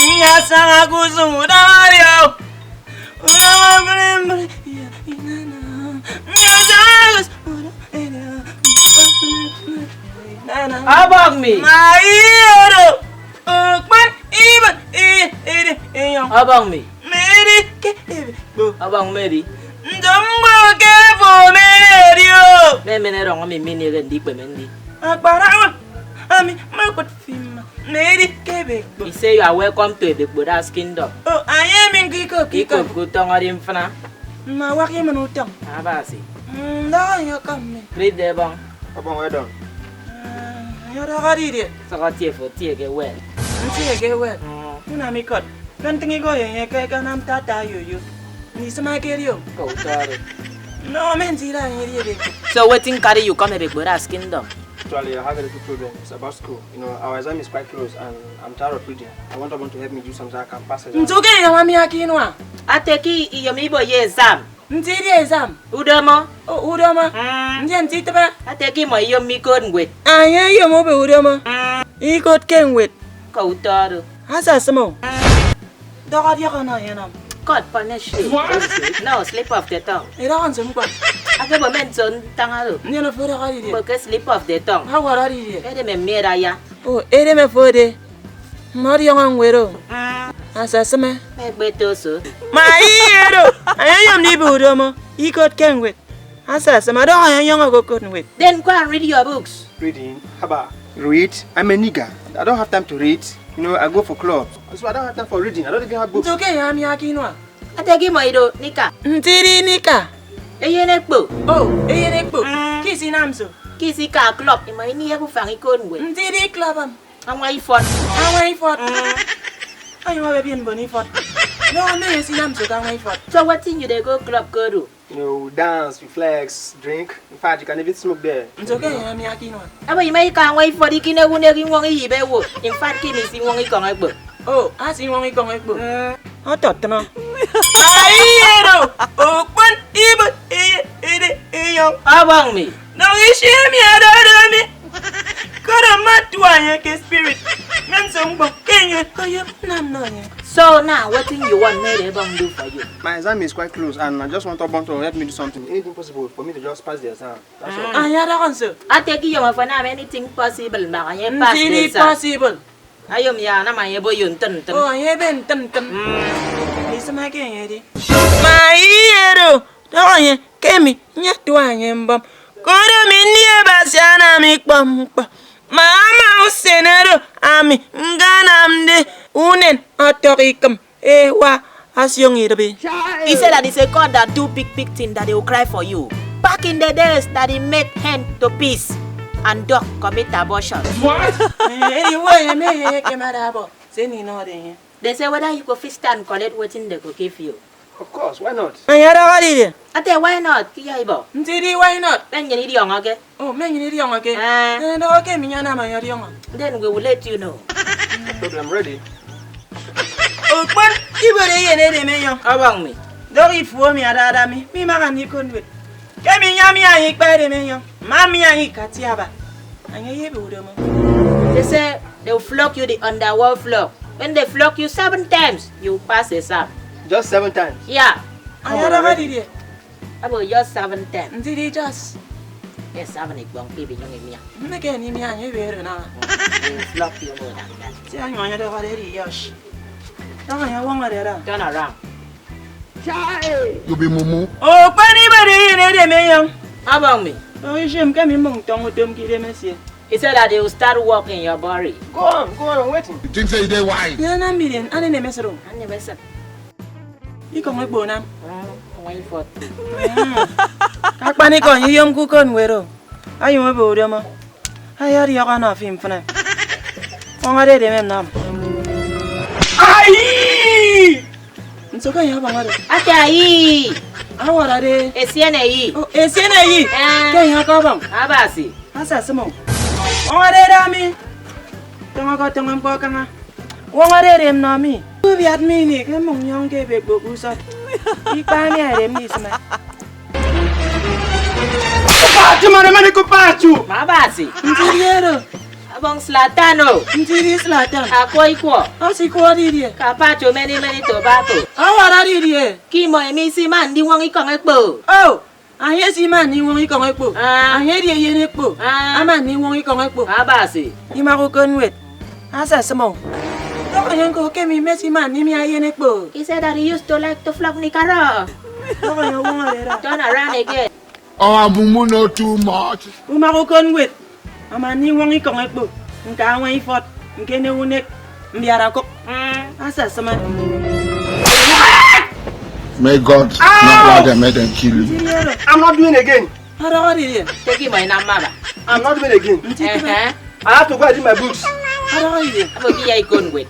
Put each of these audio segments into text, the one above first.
Ingasanga kusudario. Abang me. Abang me. Abang Mary. Men wrong me mini deep mendi. He say you are welcome to the Buddha's kingdom. Oh, I am in Kiko. Kiko gutong arim fana. Ma waki manutang. Abasi. No, you come. Read the bang. Abang well done. You're already. So got here for tea get well. Get well. Una mi kot. Kan tingi go ye kay kanam tata you. Ni sama kerio. Go sorry. No men sila ye. So waiting carry you come to the Buddha's kingdom. Actually, I have a little problem. It's about school. You know, our exam is quite close and I'm tired of reading. I want someone to help me do something I can pass it. Ntoke ya mami akinwa. Ateki iyomibo ye exam. Ntiri exam. Udama. Oh, udama. Nje ntitaba. Ateki mo iyomi kon ngwet. Anye yo mo be udama. Ikot kenwet. Ka utaro. Hasa samo. Doga dia kana yanam. God punish you. No, slip off the tongue. Ira kan sem kwa. Ake bo men son tangalo. Nyana fora kali dia. Bo ke slip off the tongue. Ha wara dia. Ede me mera ya. Oh, ere me fode. Mari yang ngwero. Asa sama. Me beto so. Ma iro. Ayam ni be udama. Ikot kenwet. Asa sama do ayam go kenwet. Then go and read your books. Reading? Haba. Read? I'm a nigger. I don't have time to read. You know, I go for clubs. So I don't have time for reading. I don't even have books. Ntoke ya mi akinwa. Ateki mo ido nika. Ntiri nika. Eye nekpo. Oh, eye nekpo. Kisi namso. Kisi ka club imo ini ya ku fangi kon ngwet. Ntiri clubam. Amwa ifot. Awai fort. Ayo wa bien boni fort. No me si namso ka awai fort. So what thing you dey go club go do? You know, dance, reflex, drink. In fact, you can even smoke there. Ntoke ya mi akinwa. Abo imai ka amwa ifot ikine wune ki wong yibe wo. In fact ki mi si wong ikong egbo. Oh, asi wong ikong ekbo. Ototno. Ayero. Okpan ibo iyo. Abang me. No ishimi adadami. Kora matwanya ke spirit. Menso mbo kenye koyo namnonya. So now what thing you want me to do for you? My exam is quite close and I just want someone to help me do something. Anything possible for me to just pass the exam. That's all. Ayara kanso. Ateki yo mafana anything possible makanya pass Ntiri this. possible. Ayom ya na maye bo yun ten. Oh, aye ben tem. Isa ma kenye di. Mayero. Doye kemi nyatwanye mbam. Koro minie basiana mikpampa. Mama usenero ami nganamde unen atorikam ewa asyong irabe. He said that it's a God that do big thing that they will cry for you. Back in the days that he make hand to peace and dog commit abortion. Anyway, me kemarabo. Seni no de. They say whether you go fit stand collect what they go give you. Of course, why not? Ayara wali. Ate why not? Kiya ibo. Ntiri why not? Then you need young again. Oh, men ni riyong ake. No ke minyana ma riyong. Then we will let you know. No problem, ready? Oh, kwan ibere yene de meyo. Abang me. Dori fuo mi adada mi. Mi magani konwe. Kemi nyami ayi kpere meyo. Mami ayi katiaba. Anye yebe udomo. They say they will flog you the underworld flog. When they flog you 7 times, you pass the exam. Just 7 times. Yeah. Ayara wali de. About just 7 times. Ntiri just. Yes, 7 is bang baby young in me. Meke ni mi anye bere na. Flog you more than that. Si anyo anya de wali ri yosh. Danga ya wanga de ra. Turn around. You be mumu. Oh, kwan ibere yene de meyo. Abang me. Oh, ishem kemi mong tong udom ki de mesie. He said that they will start working your body. Go on, I'm waiting. You think say they wise? Yana miren ane ne mesero. I never said. Iko ngbo nam. Wait for Akpani ko yiyom ku kon wero. Ayo me bo demo. Ayari ya kana film fana. Ongare de mem nam. Ai! Nsoka ya bangare. Ate ayi. Awara de. Esiene yi. Oh, esiene yi. Ke ya ka bang. Abasi. Asa samo. Ongare dami. Tonga ko tonga po kanga. Ongare rem nami. Tu biat mi ni ke mong yong ke be bo usat. Ipa mi rem ni sama. Pachu, mane ko pachu. Mabasi. Ntiriero. Abong Slatano. Ntiri Slatan. Ako iko. Asi ko di. Kapacho many tobacco. Awara di. Kimo emisi man di wong ikong ekpo. Oh. Aye si man ni won ikong ekpo. Ah. Aye di ye ekpo. Ah. Aman ni won ikong ekpo. Abasi. Ima ko konwet. Asa semong. Ko yan ko ke mi mesi man ni mi aye ekpo. He said that he used to like to flog Nicara. Ko yan won arera. Turn around again. Oh, mumu no too much. Uma ko konwet. Aman ni won ikong ekpo. Nka wan ifot. Nke ne wonek. Mbiara ko. Asa seman. May God not let them make them kill you. I'm not doing again. Ara di. Take him in Amaba. I'm not doing again. I have to go and read my books. Ara di. Abo biya ikon wet.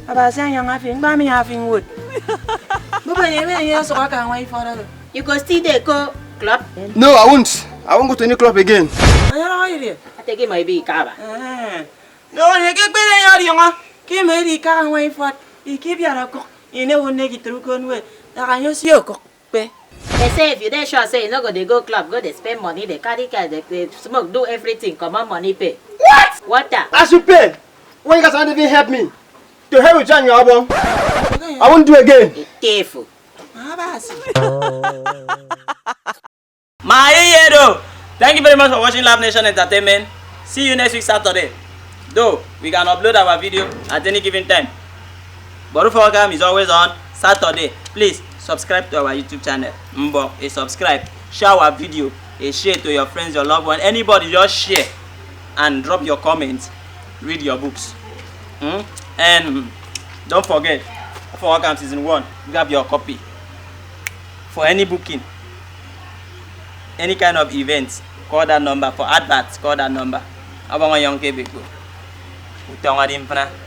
Aba san yang afin ba mi afin wood. Bo ba ye me ye so ka wan ifot ara. You go still there go club. No, I won't. I won't go to any club again. Ara di. Take him maybe Kaba. No, ye ke pe ya di nga. Ki me di ka wan ifot. Iki biara ko. Ine wonne ki tru konwe. Da kan yo si ko pe. They say if you dey sure say you no go dey go club, go dey spend money, dey carry car, dey smoke, do everything, come on money pay. What? Water. I should pay. When you guys can't even help me. To help with John, your album. I won't do again. Be careful. Abasi. My hero. Thank you very much for watching Love Nation Entertainment. See you next week Saturday. Though we can upload our video at any given time. Boru Program is always on Saturday. Please subscribe to our YouTube channel. Mbo, subscribe. Share our video. Share to your friends, your loved one. Anybody, just share and drop your comments. Read your books. And don't forget, Program Season 1. Grab your copy. For any booking, any kind of events, call that number. For adverts, call that number. Abang young people. Utang adim pa na.